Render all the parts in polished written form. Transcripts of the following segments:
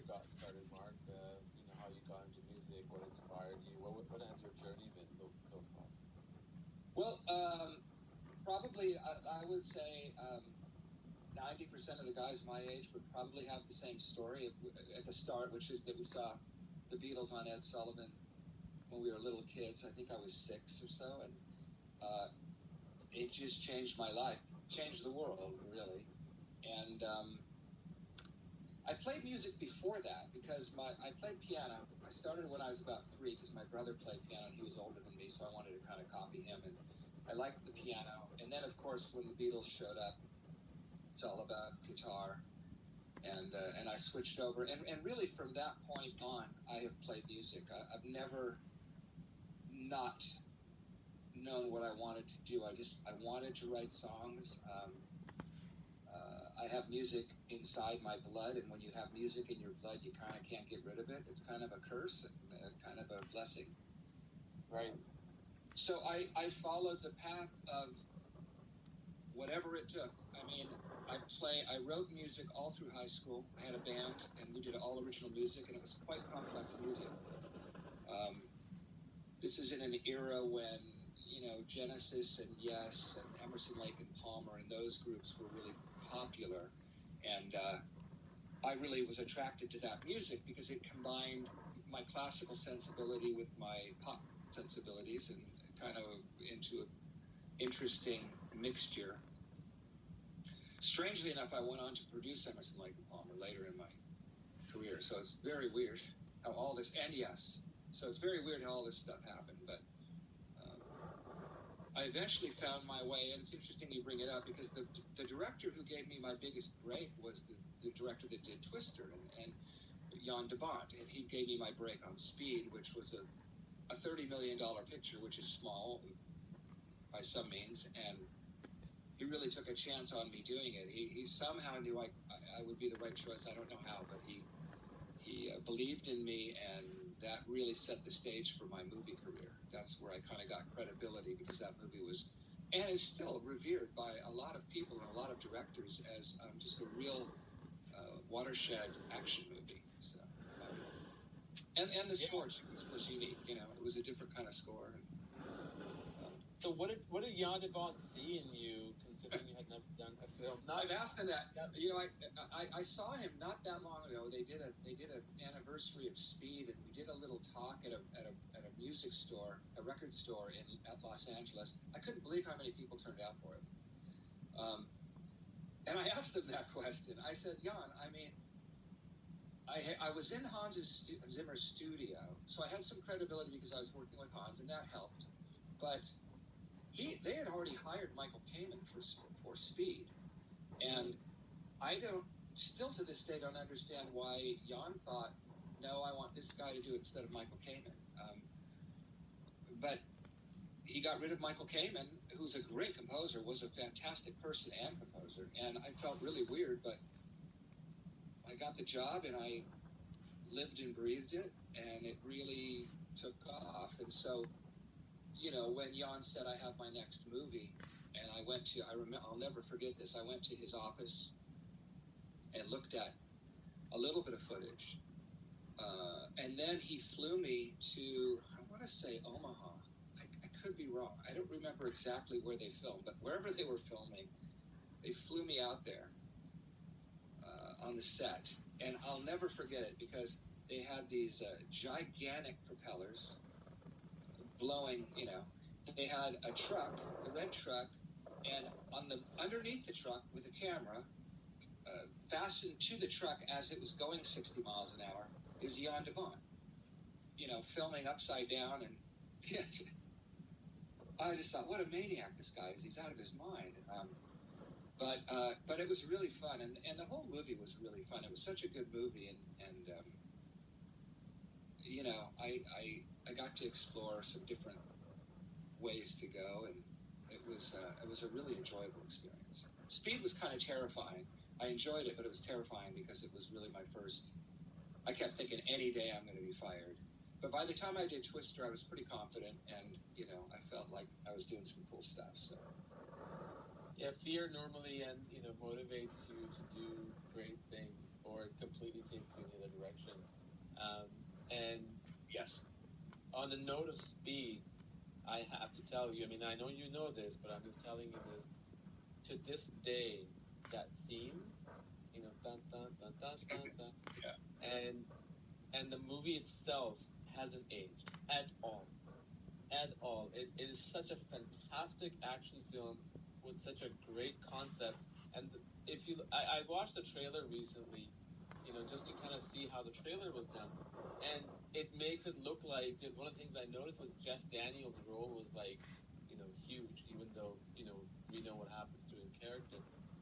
got started, Mark. How you got into music, what inspired you, what has your journey been so far? Well, probably I would say 90% of the guys my age would probably have the same story at the start, which is that we saw the Beatles on Ed Sullivan when we were little kids. I think I was 6 or so, and it just changed my life, changed the world, really. And I played music before that because I played piano. I started when I was about 3 because my brother played piano and he was older than me, so I wanted to kind of copy him. And I liked the piano. And then, of course, when the Beatles showed up, it's all about guitar. And I switched over. And really, from that point on, I have played music. I've never not known what I wanted to do. I wanted to write songs. I have music inside my blood, and when you have music in your blood, you kind of can't get rid of it. It's kind of a curse and kind of a blessing. Right. So I followed the path of whatever it took. I mean, I wrote music all through high school. I had a band, and we did all original music, and it was quite complex music. This is in an era when, Genesis and Yes and Emerson, Lake and Palmer and those groups were really popular. And I really was attracted to that music because it combined my classical sensibility with my pop sensibilities and kind of into an interesting mixture. Strangely enough, I went on to produce Emerson, Lake and Palmer later in my career. So it's very weird how all this, and Yes. So it's very weird how all this stuff happened. But I eventually found my way, and it's interesting you bring it up because the director who gave me my biggest break was the director that did Twister, and Jan de Bont, and he gave me my break on Speed, which was a $30 million picture, which is small by some means, and he really took a chance on me doing it. He somehow knew I would be the right choice. I don't know how, but he believed in me, and that really set the stage for my movie career. That's where I kind of got credibility because that movie was, and is still revered by a lot of people and a lot of directors as just a real watershed action movie. So, and the score was unique. It was a different kind of score. So what did Jan de Bont see in you, considering you had never done a film? I've asked him that. I saw him not that long ago. They did an anniversary of Speed, and we did a little talk at a music store, a record store at Los Angeles. I couldn't believe how many people turned out for it. And I asked him that question. I said, Jan, I mean, I was in Hans Zimmer's studio, so I had some credibility because I was working with Hans, and that helped. But they had already hired Michael Kamen for Speed, and I still to this day don't understand why Jan thought, no, I want this guy to do it instead of Michael Kamen. But he got rid of Michael Kamen, who's a great composer, was a fantastic person and composer, and I felt really weird, but I got the job, and I lived and breathed it, and it really took off. And so, when Jan said I have my next movie, and I'll never forget this. I went to his office and looked at a little bit of footage, and then he flew me to, I want to say Omaha. I could be wrong. I don't remember exactly where they filmed, but wherever they were filming, they flew me out there on the set, and I'll never forget it because they had these gigantic propellers blowing, They had a truck, the red truck, and underneath the truck with a camera, fastened to the truck as it was going 60 miles an hour, is Jan de Bont, filming upside down, and I just thought, what a maniac this guy is. He's out of his mind. But it was really fun, and the whole movie was really fun. It was such a good movie, and I got to explore some different ways to go, and it was a really enjoyable experience. Speed was kind of terrifying. I enjoyed it, but it was terrifying because it was really my first. I kept thinking, any day I'm going to be fired. But by the time I did Twister, I was pretty confident, and I felt like I was doing some cool stuff. So. Yeah, fear normally motivates you to do great things, or it completely takes you in the other direction. And Yes. on the note of Speed, I have to tell you, I mean, I know you know this, but I'm just telling you this. To this day, that theme, you know, dun dun dun dun dun dun, Yeah. and the movie itself hasn't aged at all. At all. It is such a fantastic action film with such a great concept. And if you, I watched the trailer recently, you know, just to kind of see how the trailer was done, and it makes it look like one of the things I noticed was Jeff Daniels' role was like, you know, huge, even though you know we know what happens to his character,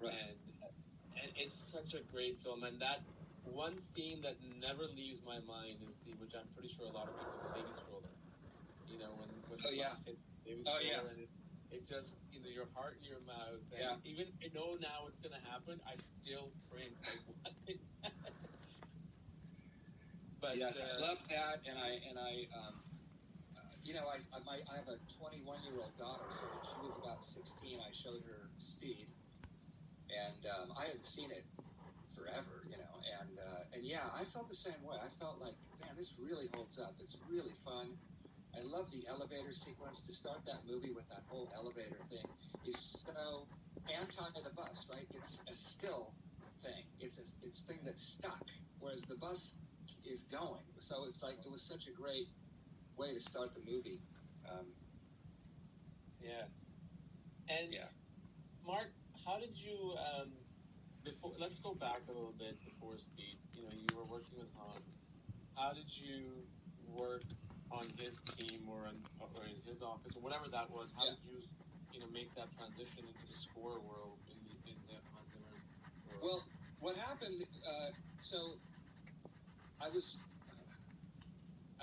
Right. and it's such a great film, and that one scene that never leaves my mind is which I'm pretty sure a lot of people, the baby stroller. You know, when Oh, the yeah. bus hit the baby Oh, stroller, yeah. and it just, you know, your heart in your mouth. And Yeah. even I know now it's gonna happen, I still cringe. Like what? But Yes, I love that, and I you know, I have a 21-year-old daughter, so when she was about 16, I showed her Speed, and I hadn't seen it forever, you know, and yeah, I felt the same way. I felt like, man, this really holds up. It's really fun. I love the elevator sequence. To start that movie with that whole elevator thing is so anti the bus, right? It's a still thing. It's a thing that's stuck, whereas the bus is going. So it's like it was such a great way to start the movie. yeah. And Yeah. Mark, how did you before? Let's go back a little bit before Speed. You know, you were working with Hans. How did you work on his team or in his office or whatever that was? How did you, you know, make that transition into the score world in Hans Zimmer's world? Well, what happened? So I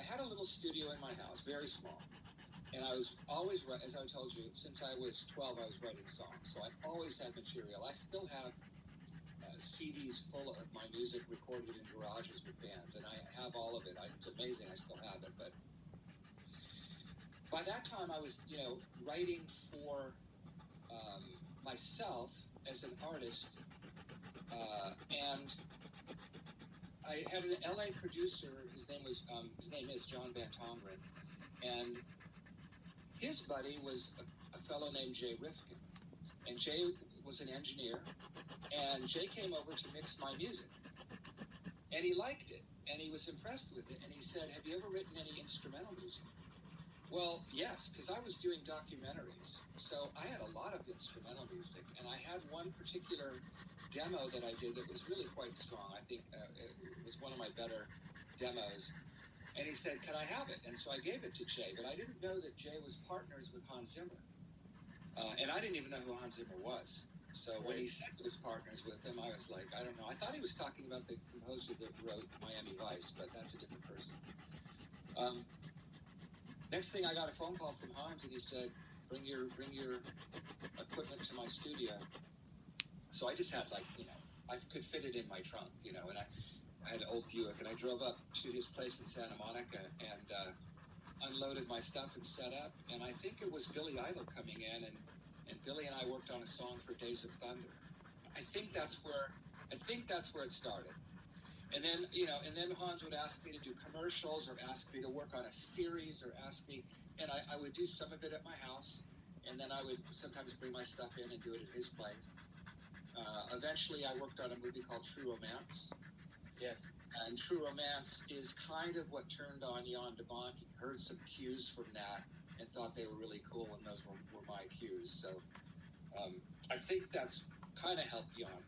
had a little studio in my house, very small, and I was always, as I told you, since I was 12, I was writing songs. So I always had material. I still have CDs full of my music recorded in garages with bands, and I have all of it. It's amazing I still have it. But by that time, I was, you know, writing for myself as an artist, and I had an LA producer. His name is John Van Tongeren, and his buddy was a fellow named Jay Rifkin, and Jay was an engineer, and Jay came over to mix my music, and he liked it, and he was impressed with it, and he said, "Have you ever written any instrumental music?" Well, yes, because I was doing documentaries, so I had a lot of instrumental music, and I had one particular demo that I did that was really quite strong. I think it was one of my better demos. And he said, "Can I have it?" And so I gave it to Jay, but I didn't know that Jay was partners with Hans Zimmer. And I didn't even know who Hans Zimmer was. So when he said he was partners with him, I was like, I don't know. I thought he was talking about the composer that wrote Miami Vice, but that's a different person. Next thing, I got a phone call from Hans, and he said, bring your equipment to my studio. So I just had, like, you know, I could fit it in my trunk, you know, and I had an old Buick, and I drove up to his place in Santa Monica and unloaded my stuff and set up. And I think it was Billy Idol coming in, and Billy and I worked on a song for Days of Thunder. I think that's where it started. And then, you know, and then Hans would ask me to do commercials or ask me to work on a series or ask me, and I would do some of it at my house, and then I would sometimes bring my stuff in and do it at his place. Eventually, I worked on a movie called True Romance. Yes. And True Romance is kind of what turned on Jan de Bont. He heard some cues from that and thought they were really cool, and those were my cues. So I think that's kind of helped Jan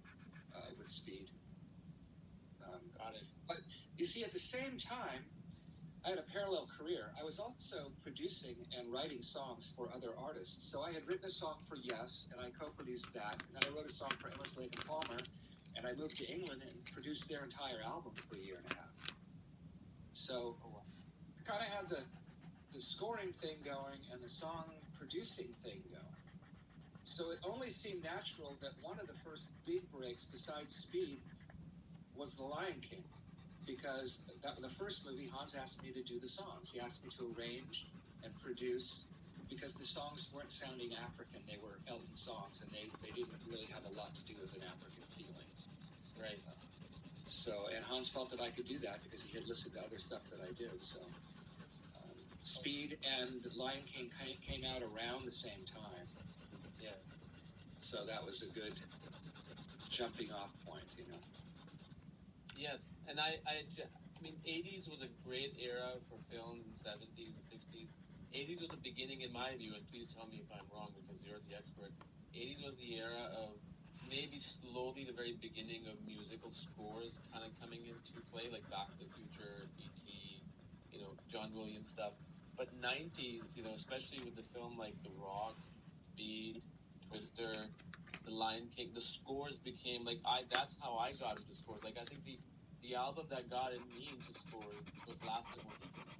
with Speed. Got it. But you see, at the same time, I had a parallel career. I was also producing and writing songs for other artists. So I had written a song for Yes, and I co-produced that. And then I wrote a song for Emerson, Lake and Palmer, and I moved to England and produced their entire album for a year and a half. So I kind of had the scoring thing going and the song producing thing going. So it only seemed natural that one of the first big breaks besides Speed was The Lion King, because the first movie, Hans asked me to do the songs. He asked me to arrange and produce, because the songs weren't sounding African. They were Elton songs, and they didn't really have a lot to do with an African feeling. Right. So, and Hans felt that I could do that because he had listened to other stuff that I did. So, Speed and Lion King came out around the same time. Yeah. So that was a good jumping off point, you know. Yes, and I mean, 80s was a great era for films, and 70s and 60s. 80s was the beginning, in my view, and please tell me if I'm wrong because you're the expert. 80s was the era of maybe slowly the very beginning of musical scores kind of coming into play, like Back to the Future, E.T., you know, John Williams stuff. But 90s, you know, especially with the film like The Rock, Speed, Twister, The Lion King, the scores became like that's how I got into scores. Like I think the album that got me into scores was Last of Mohicans.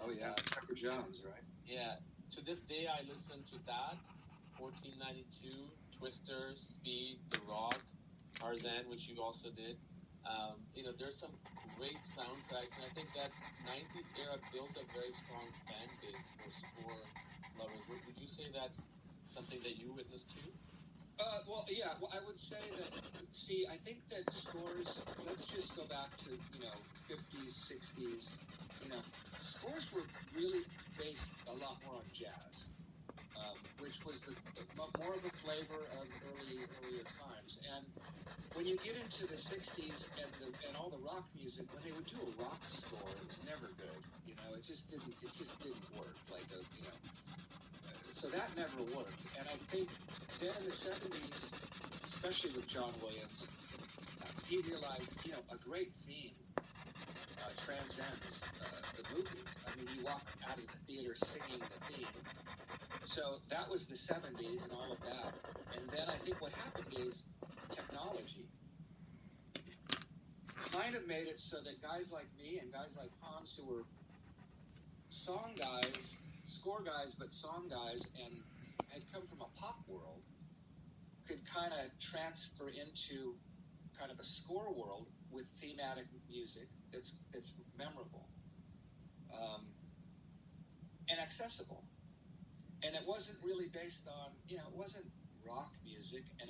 Oh yeah, Trevor Jones, right? Yeah. To this day, I listen to that, 1492, Twister, Speed, The Rock, Tarzan, which you also did. You know, there's some great soundtracks, and I think that 90s era built a very strong fan base for score lovers. Would you say that's something that you witnessed too? Well, yeah. Well, I would say that. See, I think that scores. Let's just go back to 50s, 60s. Scores were really based a lot more on jazz, which was more of a flavor of earlier times. And when you get into the 60s and all the rock music, when they would do a rock score, it was never good. It just didn't work. So that never worked. And I think then in the 70s, especially with John Williams, he realized, a great theme transcends the movie. I mean, you walk out of the theater singing the theme. So that was the 70s and all of that. And then I think what happened is technology kind of made it so that guys like me and guys like Hans, who were song guys, score guys, but song guys, and had come from a pop world, could kind of transfer into kind of a score world with thematic music that's memorable and accessible. And it wasn't really based on, it wasn't rock music, and it